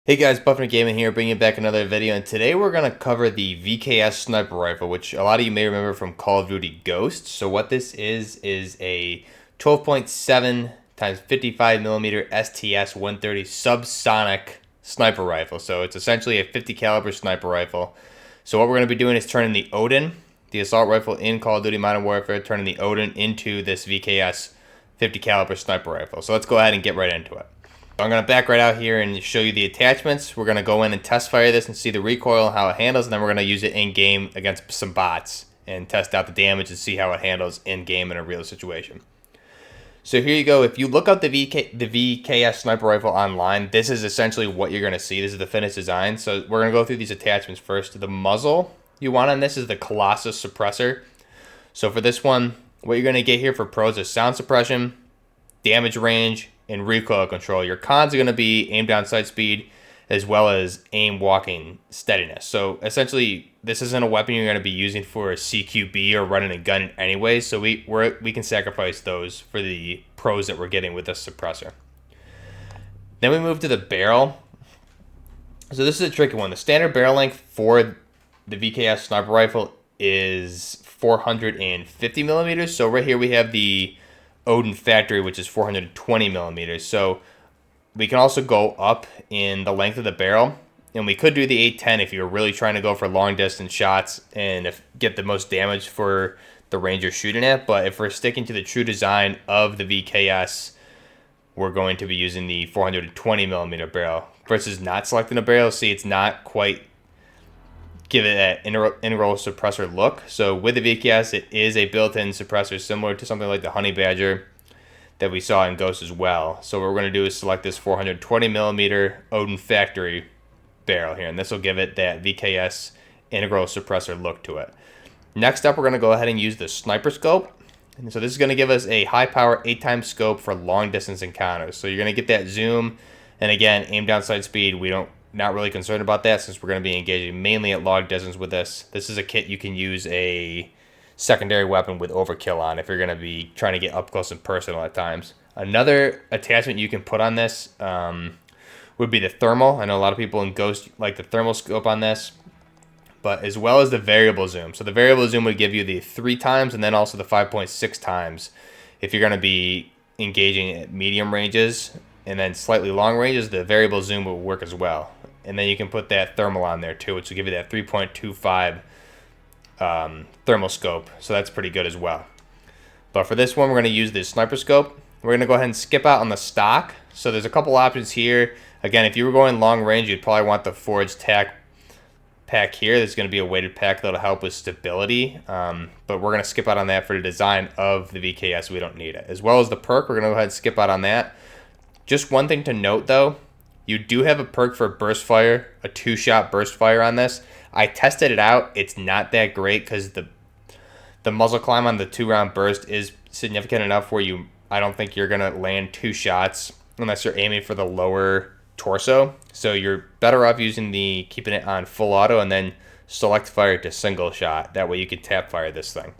Hey guys, Buffner Gaming here, bringing back another video, and today we're going to cover the VKS Sniper Rifle, which a lot of you may remember from Call of Duty Ghosts. So what this is a 12.7 times 55mm STS 130 subsonic sniper rifle. So it's essentially a 50 caliber sniper rifle. So what we're going to be doing is turning the Oden, the assault rifle in Call of Duty Modern Warfare, turning the Oden into this VKS 50 caliber sniper rifle. So let's go ahead and get right into it. I'm going to back right out here and show you the attachments. We're going to go in and test fire this and see the recoil and how it handles, and then we're going to use it in game against some bots and test out the damage and see how it handles in game in a real situation. So here you go. If you look up the VKS Sniper Rifle online, this is essentially what you're going to see. This is the finished design. So we're going to go through these attachments first. The muzzle you want on this is the Colossus suppressor. So for this one, what you're going to get here for pros is sound suppression, damage range, and recoil control. Your cons are going to be aim down sight speed as well as aim walking steadiness. So essentially, this isn't a weapon you're going to be using for a CQB or running a gun anyway, so we can sacrifice those for the pros that we're getting with this suppressor. Then we move to the barrel. So this is a tricky one. The standard barrel length for the VKS Sniper Rifle is 450 millimeters. So right here we have the Oden factory, which is 420 millimeters. So we can also go up in the length of the barrel, and we could do the 810 if you're really trying to go for long distance shots and get the most damage for the range you're shooting at. But if we're sticking to the true design of the VKS, we're going to be using the 420 millimeter barrel versus not selecting a barrel. See, it's not quite give it that integral suppressor look. So with the VKS, it is a built-in suppressor similar to something like the Honey Badger that we saw in Ghost as well. So what we're going to do is select this 420 millimeter Oden factory barrel here, and this will give it that VKS integral suppressor look to it. Next up, we're going to go ahead and use the sniper scope. And so this is going to give us a high power 8x scope for long distance encounters. So you're going to get that zoom, and again, aim down sight speed. Not really concerned about that since we're going to be engaging mainly at long distance with this. This is a kit you can use a secondary weapon with overkill on if you're going to be trying to get up close and personal at times. Another attachment you can put on this would be the thermal. I know a lot of people in Ghost like the thermal scope on this, but as well as the variable zoom. So the variable zoom would give you the 3 times and then also the 5.6 times if you're going to be engaging at medium ranges. And then slightly long ranges, the variable zoom will work as well. And then you can put that thermal on there too, which will give you that 3.25 thermal scope. So that's pretty good as well. But for this one, we're going to use the sniper scope. We're going to go ahead and skip out on the stock. So there's a couple options here. Again, if you were going long range, you'd probably want the forged tack pack here. There's going to be a weighted pack that'll help with stability. But we're going to skip out on that for the design of the VKS. We don't need it. As well as the perk, we're going to go ahead and skip out on that. Just one thing to note though, you do have a perk for burst fire, a 2-shot burst fire on this. I tested it out. It's not that great because the muzzle climb on the 2-round burst is significant enough where I don't think you're going to land 2 shots unless you're aiming for the lower torso. So you're better off keeping it on full auto and then select fire to single shot. That way you can tap fire this thing.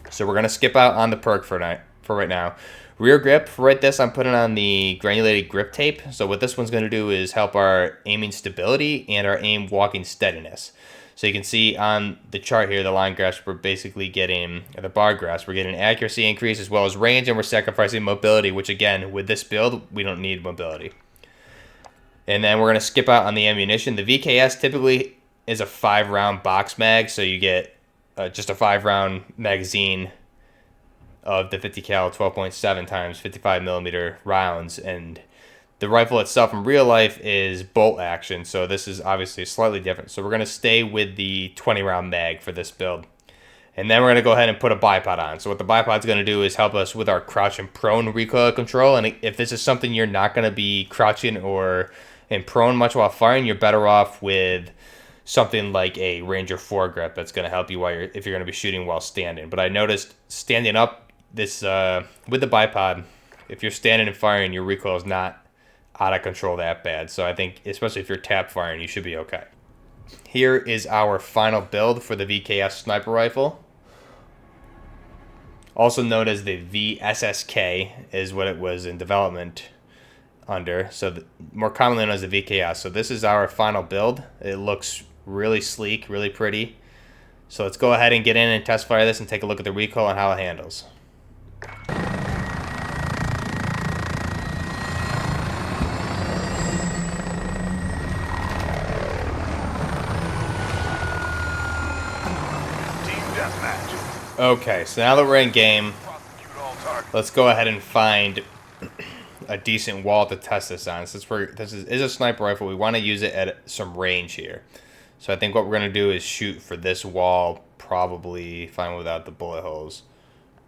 So we're going to skip out on the perk for right now. Rear grip, for this I'm putting on the granulated grip tape. So what this one's going to do is help our aiming stability and our aim walking steadiness. So you can see on the chart here, the line graphs, we're basically getting, the bar graphs, we're getting accuracy increase as well as range, and we're sacrificing mobility, which again, with this build, we don't need mobility. And then we're going to skip out on the ammunition. The VKS typically is a 5-round box mag, so you get just a 5-round magazine of the 50 cal 12.7 times 55 millimeter rounds, and the rifle itself in real life is bolt action, so this is obviously slightly different. So we're going to stay with the 20 round mag for this build, and then we're going to go ahead and put a bipod on. So what the bipod's going to do is help us with our crouch and prone recoil control, and if this is something you're not going to be crouching or in prone much while firing, you're better off with something like a Ranger foregrip that's going to help you if you're going to be shooting while standing. But I noticed standing up, this with the bipod, if you're standing and firing, your recoil is not out of control that bad. So I think especially if you're tap firing, you should be okay. Here is our final build for the VKS Sniper Rifle. Also known as the VSSK is what it was in development under, so more commonly known as the VKS. So this is our final build. It looks really sleek, really pretty. So let's go ahead and get in and test fire this and take a look at the recoil and how it handles. Okay, so now that we're in game, let's go ahead and find a decent wall to test this on. Since this is a sniper rifle, we want to use it at some range here. So I think what we're going to do is shoot for this wall, probably fine without the bullet holes.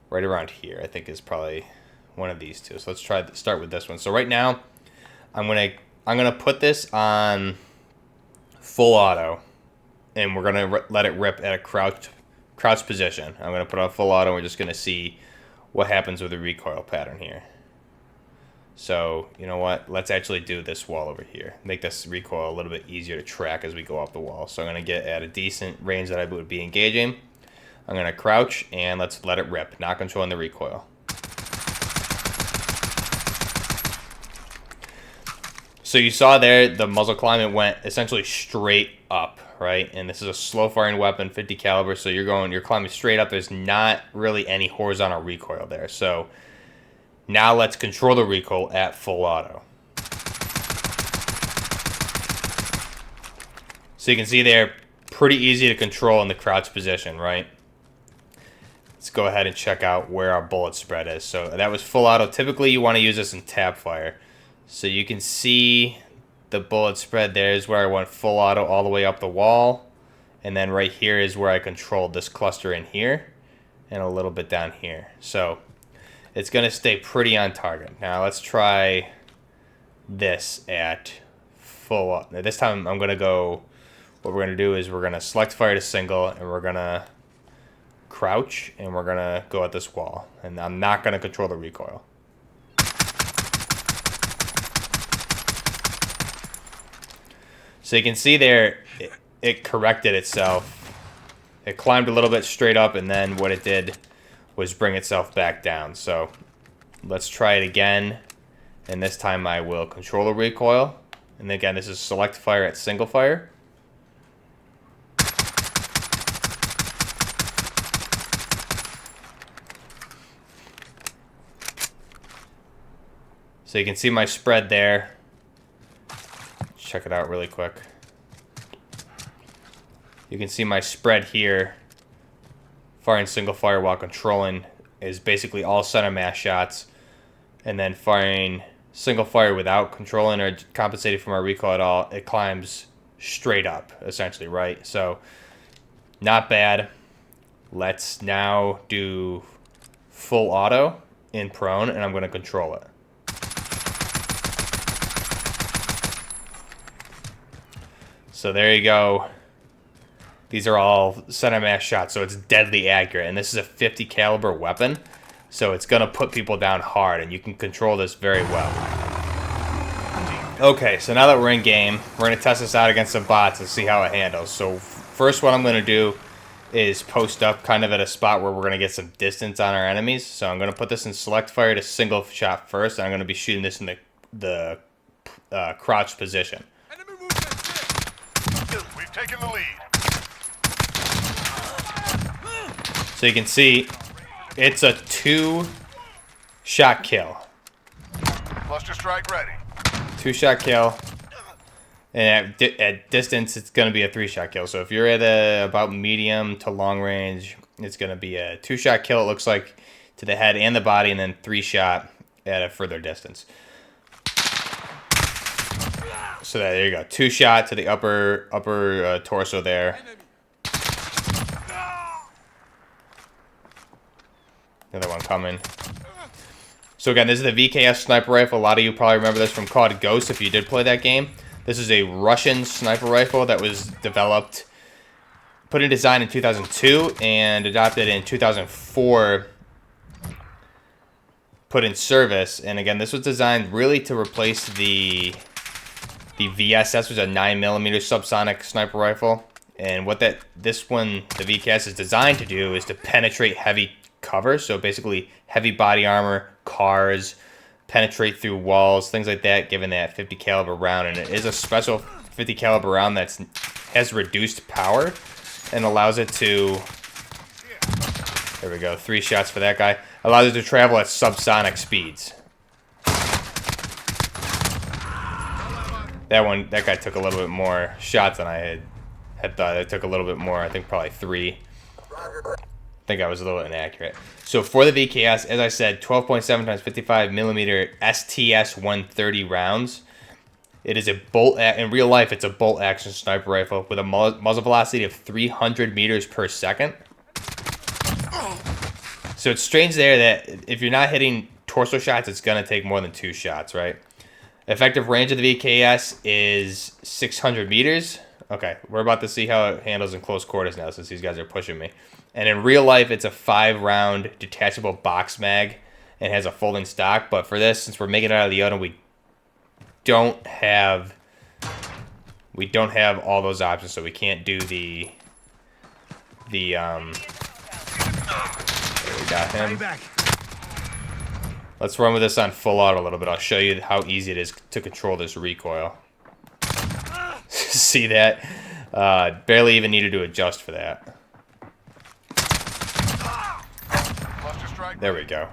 Right around here, I think is probably one of these two. So let's start with this one. So right now, I'm gonna put this on full auto, and we're gonna let it rip at a crouch position. I'm going to put on full auto, and we're just going to see what happens with the recoil pattern here. So, you know what? Let's actually do this wall over here. Make this recoil a little bit easier to track as we go off the wall. So I'm going to get at a decent range that I would be engaging. I'm going to crouch, and let's let it rip, not controlling the recoil. So you saw there, the muzzle climb, it went essentially straight up, right? And this is a slow firing weapon, 50 caliber, so you're climbing straight up. There's not really any horizontal recoil there. So now let's control the recoil at full auto. So you can see they're pretty easy to control in the crouch position, right? Let's go ahead and check out where our bullet spread is. So that was full auto. Typically you want to use this in tap fire. So you can see the bullet spread there is where I went full auto all the way up the wall. And then right here is where I controlled this cluster in here and a little bit down here. So it's going to stay pretty on target. Now let's try this at full auto. Now this time I'm going to go, what we're going to do is we're going to select fire to single, and we're going to crouch, and we're going to go at this wall. And I'm not going to control the recoil. So you can see there, it corrected itself. It climbed a little bit straight up, and then what it did was bring itself back down. So let's try it again, and this time I will control the recoil. And again, this is select fire at single fire. So you can see my spread there. Check it out really quick. You can see my spread here, firing single fire while controlling, is basically all center mass shots, and then firing single fire without controlling or compensating for my recoil at all, it climbs straight up, essentially, right? So, not bad. Let's now do full auto in prone, and I'm going to control it. So there you go. These are all center mass shots, so it's deadly accurate. And this is a 50 caliber weapon, so it's gonna put people down hard, and you can control this very well. Okay, so now that we're in game, we're gonna test this out against some bots and see how it handles. So first, what I'm gonna do is post up kind of at a spot where we're gonna get some distance on our enemies. So I'm gonna put this in select fire to single shot first, and I'm gonna be shooting this in the crouch position. We've taken the lead. So you can see it's a 2-shot kill. Cluster strike ready. 2-shot kill. And at distance, it's going to be a 3-shot kill. So if you're at about medium to long range, it's going to be a 2-shot kill, it looks like, to the head and the body, and then 3-shot at a further distance. So there you go. 2-shot to the upper torso there. Another one coming. So again, this is the VKS Sniper Rifle. A lot of you probably remember this from Call of Ghost if you did play that game. This is a Russian sniper rifle that was developed, put in design in 2002, and adopted in 2004, put in service. And again, this was designed really to replace the VSS, was a 9mm subsonic sniper rifle. And what this one, the VKS, is designed to do is to penetrate heavy cover. So basically heavy body armor, cars, penetrate through walls, things like that, given that 50 caliber round. And it is a special 50 caliber round that has reduced power and allows it to, there we go, 3 shots for that guy, allows it to travel at subsonic speeds. That guy took a little bit more shots than I had thought. It took a little bit more, I think probably 3. I think I was a little inaccurate. So for the VKS, as I said, 12.7 times 55 millimeter STS 130 rounds. It is a in real life, it's a bolt action sniper rifle with a muzzle velocity of 300 meters per second. So it's strange there that if you're not hitting torso shots, it's going to take more than 2 shots, right? Effective range of the VKS is 600 meters. Okay, we're about to see how it handles in close quarters now since these guys are pushing me. And in real life, it's a 5-round detachable box mag and has a folding stock. But for this, since we're making it out of the Oden, we don't have all those options, so we can't do there we got him. Let's run with this on full auto a little bit. I'll show you how easy it is to control this recoil. See that? Barely even needed to adjust for that. There we go.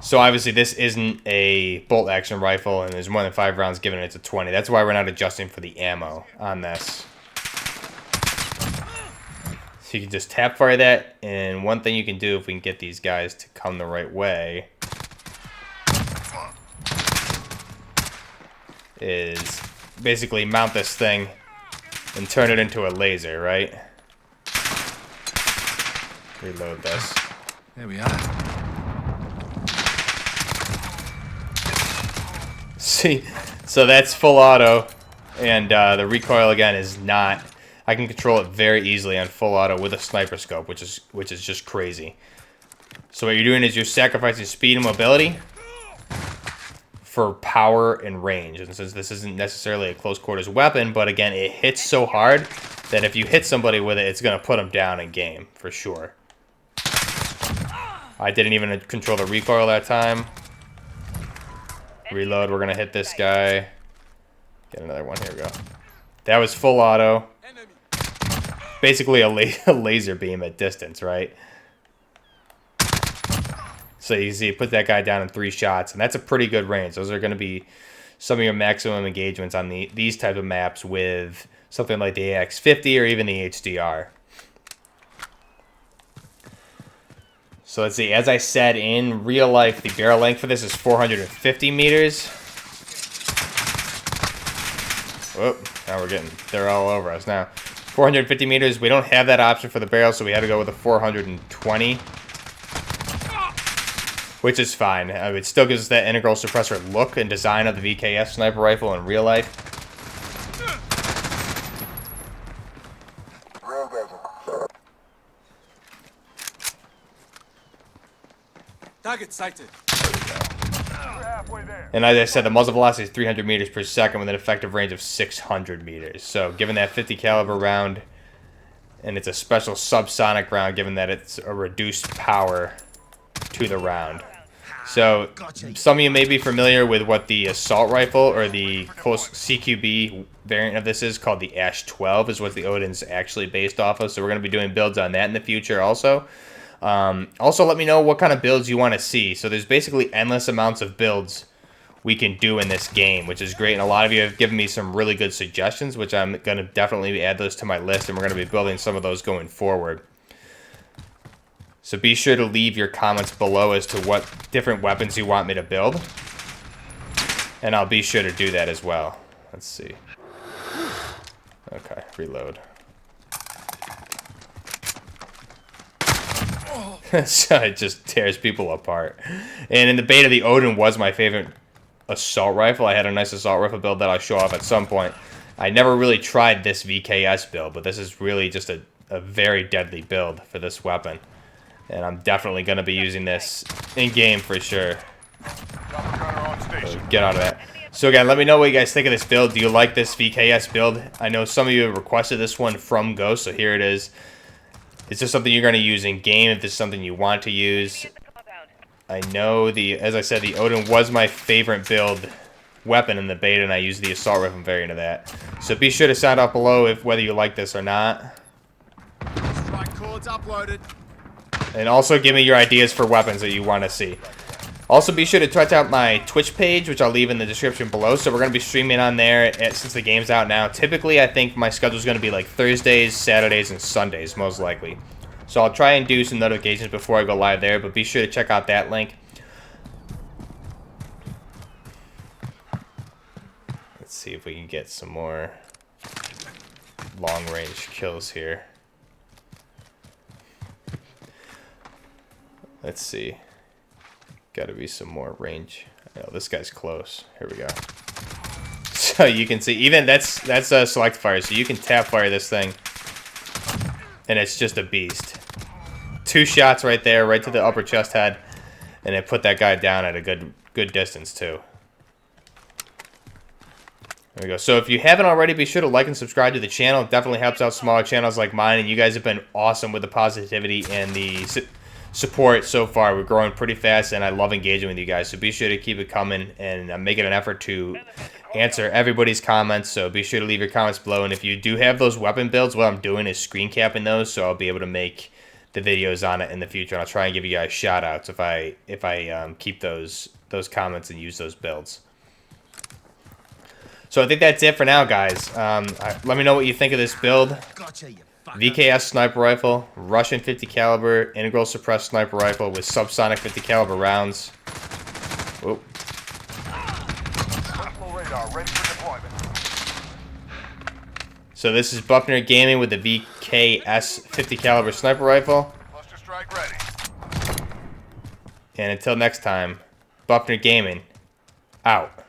So obviously this isn't a bolt action rifle, and there's more than 5 rounds given it to 20. That's why we're not adjusting for the ammo on this. So you can just tap fire that, and one thing you can do if we can get these guys to come the right way is basically mount this thing and turn it into a laser, right? Reload this. There we are. See, so that's full auto, and the recoil again is not. I can control it very easily on full auto with a sniper scope, which is just crazy. So what you're doing is you're sacrificing speed and mobility for power and range. And since this isn't necessarily a close quarters weapon, but again, it hits so hard that if you hit somebody with it, it's going to put them down in game, for sure. I didn't even control the recoil that time. Reload, we're going to hit this guy. Get another one, here we go. That was full auto. Basically a laser beam at distance, right? So you see, put that guy down in 3 shots, and that's a pretty good range. Those are going to be some of your maximum engagements on these type of maps with something like the AX50 or even the HDR. So let's see, as I said, in real life, the barrel length for this is 450 meters. Whoop, now they're all over us now. 450 meters, we don't have that option for the barrel, so we had to go with a 420. Which is fine. It still gives us that integral suppressor look and design of the VKS Sniper Rifle in real life. Target sighted. And as I said, the muzzle velocity is 300 meters per second with an effective range of 600 meters. So given that 50 caliber round, and it's a special subsonic round, given that it's a reduced power to the round. So some of you may be familiar with what the assault rifle or the close CQB variant of this is called. The Ash 12 is what the Oden's actually based off of. So we're going to be doing builds on that in the future also. Also, let me know what kind of builds you want to see. So there's basically endless amounts of builds we can do in this game, which is great. And a lot of you have given me some really good suggestions, which I'm going to definitely add those to my list, and we're going to be building some of those going forward. So be sure to leave your comments below as to what different weapons you want me to build. And I'll be sure to do that as well. Let's see. Okay, reload. So it just tears people apart. And in the beta, the Oden was my favorite assault rifle. I had a nice assault rifle build that I'll show off at some point. I never really tried this VKS build, but this is really just a very deadly build for this weapon. And I'm definitely going to be using this in-game for sure. So get out of that. So again, let me know what you guys think of this build. Do you like this VKS build? I know some of you have requested this one from Ghost, so here it is. Is this something you're going to use in-game? If this is something you want to use, I know as I said, the Oden was my favorite build weapon in the beta, and I use the assault rifle variant of that. So be sure to sound out below whether you like this or not. Strike cords uploaded. And also give me your ideas for weapons that you want to see. Also be sure to check out my Twitch page, which I'll leave in the description below. So we're going to be streaming on there since the game's out now. Typically, I think my schedule is going to be like Thursdays, Saturdays, and Sundays, most likely. So I'll try and do some notifications before I go live there, but be sure to check out that link. Let's see if we can get some more long-range kills here. Let's see. Gotta be some more range. Oh, this guy's close. Here we go. So you can see, even that's a select fire, so you can tap fire this thing, and it's just a beast. 2 shots right there, right to the upper chest head, and it put that guy down at a good distance too. There we go. So if you haven't already, be sure to like and subscribe to the channel. It definitely helps out smaller channels like mine, and you guys have been awesome with the positivity and the support so far. We're growing pretty fast, and I love engaging with you guys, so be sure to keep it coming, and I'm making an effort to answer everybody's comments, so be sure to leave your comments below. And if you do have those weapon builds, what I'm doing is screen capping those, so I'll be able to make the videos on it in the future, and I'll try and give you guys shout outs if I keep those comments and use those builds. So I think that's it for now, guys. Let me know what you think of this build. VKS Sniper Rifle, Russian 50 caliber, integral suppressed sniper rifle with subsonic 50 caliber rounds. Whoop. Radar ready for deployment. So this is Buckner Gaming with the VKS 50 caliber sniper rifle. Cluster strike ready. And until next time, Buckner Gaming out.